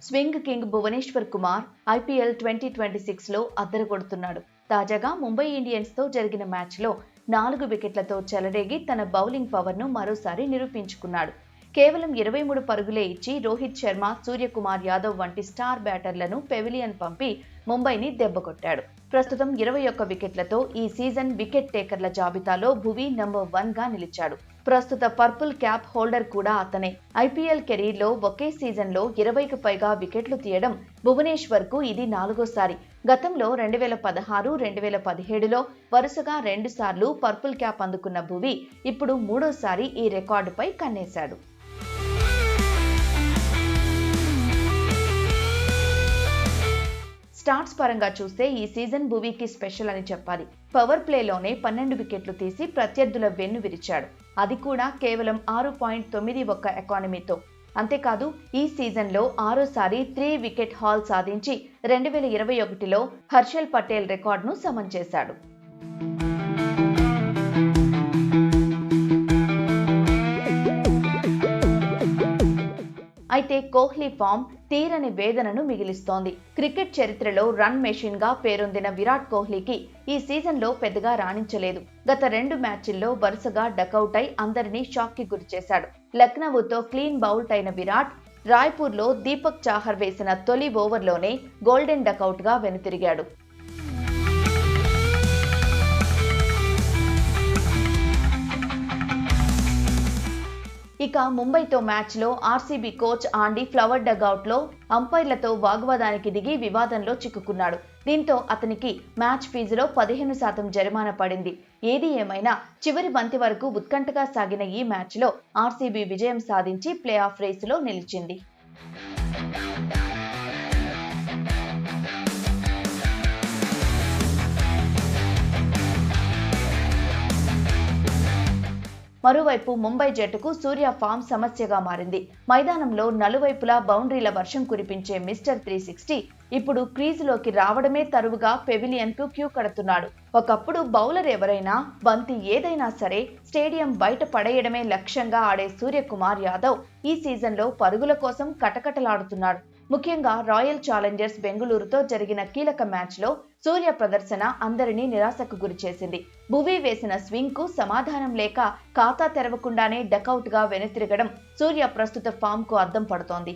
Swing king Bhuvneshwar Kumar IPL 2026లో అద్దరగొడుతున్నాడు. తాజాగా ముంబై ఇండియన్స్తో జరిగిన మ్యాచ్లో 4 వికెట్లతో చెలరేగి తన బౌలింగ్ పవర్ను మరోసారి నిరూపించుకున్నాడు. కేవలం 23 పరుగులే ఇచ్చి రోహిత్ శర్మ, సూర్యకుమార్ యాదవ్ వంటి స్టార్ బ్యాటర్లను పెవిలియన్ పంపి ముంబైని దెబ్బకొట్టాడు. ప్రస్తుతం 21 వికెట్లతో ఈ సీజన్ వికెట్ టేకర్ల జాబితాలో భువీ నంబర్ 1గా నిలిచాడు. ప్రస్తుత పర్పుల్ క్యాప్ హోల్డర్ కూడా అతనే. ఐపీఎల్ కెరీర్లో ఒకే సీజన్లో 20కి పైగా వికెట్లు తీయడం భువనేశ్వర్కు ఇది 4వసారి. గతంలో 2016, 2017లో వరుసగా 2 సార్లు పర్పుల్ క్యాప్ అందుకున్న భువీ ఇప్పుడు 3వసారి ఈ రికార్డుపై కన్నేశాడు. స్టార్ట్స్ పరంగా చూస్తే ఈ సీజన్ భువీకి స్పెషల్ అని చెప్పాలి. పవర్ ప్లేలోనే 12 వికెట్లు తీసి ప్రత్యర్థుల వెన్ను విరిచాడు. అది కూడా కేవలం 6.91 ఎకానమీతో. అంతేకాదు ఈ సీజన్లో 6వసారి 3 వికెట్ హాల్ సాధించి 2021లో హర్షల్ పటేల్ రికార్డును సమన్ చేశాడు. అయితే కోహ్లీ ఫామ్ తీరని వేదనను మిగిలిస్తోంది. క్రికెట్ చరిత్రలో రన్ మెషిన్ గా పేరొందిన విరాట్ కోహ్లీకి ఈ సీజన్లో పెద్దగా రాణించలేదు. గత 2 మ్యాచ్ల్లో వరుసగా డకౌట్ అయి అందరినీ షాక్ కి గురిచేశాడు. లక్నోతో క్లీన్ బౌల్ట్ అయిన విరాట్ రాయ్పూర్లో దీపక్ చాహర్ వేసిన తొలి ఓవర్లోనే గోల్డెన్ డకౌట్ గా వెనుతిరిగాడు. ఇక ముంబైతో మ్యాచ్లో ఆర్సీబీ కోచ్ ఆండీ ఫ్లవర్ డగౌట్లో అంపైర్లతో వాగ్వాదానికి దిగి వివాదంలో చిక్కుకున్నాడు. దీంతో అతనికి మ్యాచ్ ఫీజులో 15% జరిమానా పడింది. ఏది ఏమైనా చివరి బంతి వరకు ఉత్కంఠగా సాగిన ఈ మ్యాచ్లో ఆర్సీబీ విజయం సాధించి ప్లే ఆఫ్ రేసులో నిలిచింది. మరోవైపు ముంబై జట్టుకు సూర్య ఫామ్ సమస్యగా మారింది. మైదానంలో నలువైపులా బౌండరీల వర్షం కురిపించే మిస్టర్ 360 ఇప్పుడు క్రీజులోకి రావడమే తరువుగా పెవిలియన్కు క్యూ కడుతున్నాడు. ఒకప్పుడు బౌలర్ ఎవరైనా, బంతి ఏదైనా సరే స్టేడియం బయట పడేయడమే లక్ష్యంగా ఆడే సూర్యకుమార్ యాదవ్ ఈ సీజన్లో పరుగుల కోసం కటకటలాడుతున్నాడు. ముఖ్యంగా రాయల్ ఛాలెంజర్స్ బెంగళూరుతో జరిగిన కీలక మ్యాచ్లో సూర్య ప్రదర్శన అందరినీ నిరాశకు గురిచేసింది. భువీ వేసిన స్వింగ్ కు సమాధానం లేక ఖాతా తెరవకుండానే డకౌట్ గా వెనుతిరగడం సూర్య ప్రస్తుత ఫామ్ కు అద్దం పడుతోంది.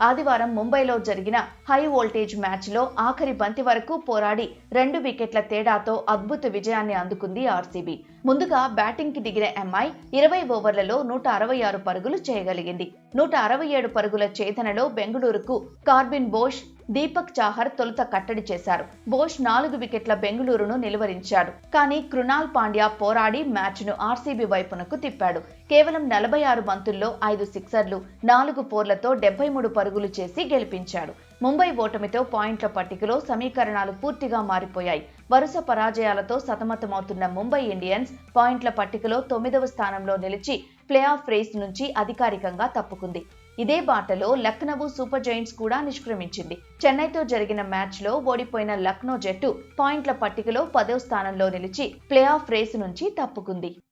ఆదివారం ముంబైలో జరిగిన హై వోల్టేజ్ మ్యాచ్లో ఆఖరి బంతి వరకు పోరాడి 2 వికెట్ల తేడాతో అద్భుత విజయాన్ని అందుకుంది ఆర్సీబీ. ముందుగా బ్యాటింగ్కి దిగిన ఎంఐ 20 ఓవర్లలో 166 పరుగులు చేయగలిగింది. 167 పరుగుల ఛేదనలో బెంగళూరుకు కార్బిన్ బోష్, దీపక్ చాహర్ తొలుత కట్టడి చేశారు. బోష్ 4 వికెట్ల బెంగళూరును నిలువరించాడు. కానీ కృణాల్ పాండ్యా పోరాడి మ్యాచ్ను ఆర్సీబీ వైపునకు తిప్పాడు. కేవలం 46 బంతుల్లో 5 సిక్సర్లు, 4 ఫోర్లతో 73 పరుగులు చేసి గెలిపించాడు. ముంబై ఓటమితో పాయింట్ల పట్టికలో సమీకరణాలు పూర్తిగా మారిపోయాయి. వరుస పరాజయాలతో సతమతమవుతున్న ముంబై ఇండియన్స్ పాయింట్ల పట్టికలో 9వ స్థానంలో నిలిచి ప్లే ఆఫ్ రేస్ నుంచి అధికారికంగా తప్పుకుంది. ఇదే బాటలో లక్నో సూపర్ జైంట్స్ కూడా నిష్క్రమించింది. చెన్నైతో జరిగిన మ్యాచ్లో ఓడిపోయిన లక్నో జట్టు పాయింట్ల పట్టికలో 10వ స్థానంలో నిలిచి ప్లే ఆఫ్ రేసు నుంచి తప్పుకుంది.